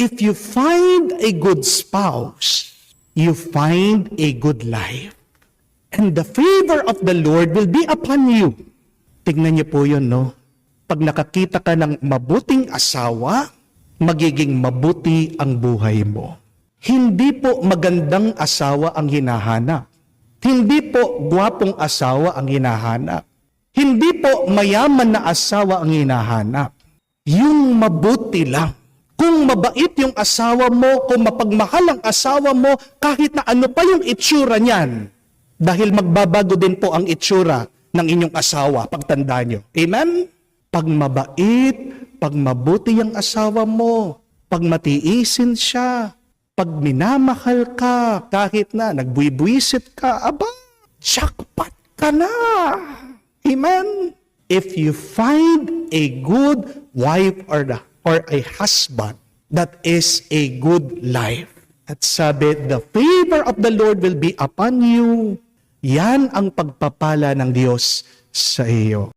If you find a good spouse, you find a good life. And the favor of the Lord will be upon you. Tingnan niyo po yun, no? Pag nakakita ka ng mabuting asawa, magiging mabuti ang buhay mo. Hindi po magandang asawa ang hinahanap. Hindi po gwapong asawa ang hinahanap. Hindi po mayaman na asawa ang hinahanap. Yung mabuti lang. Kung mabait yung asawa mo, kung mapagmahal ang asawa mo, kahit na ano pa yung itsura niyan, dahil magbabago din po ang itsura ng inyong asawa, pagtanda nyo. Amen? Pag mabait, pag mabuti ang asawa mo, pag matiisin siya, pag minamahal ka, kahit na nagbuibwisit ka, aba, jackpot ka na. Amen? If you find a good wife or a husband, that is a good life. At sabi, the favor of the Lord will be upon you. Yan ang pagpapala ng Diyos sa iyo.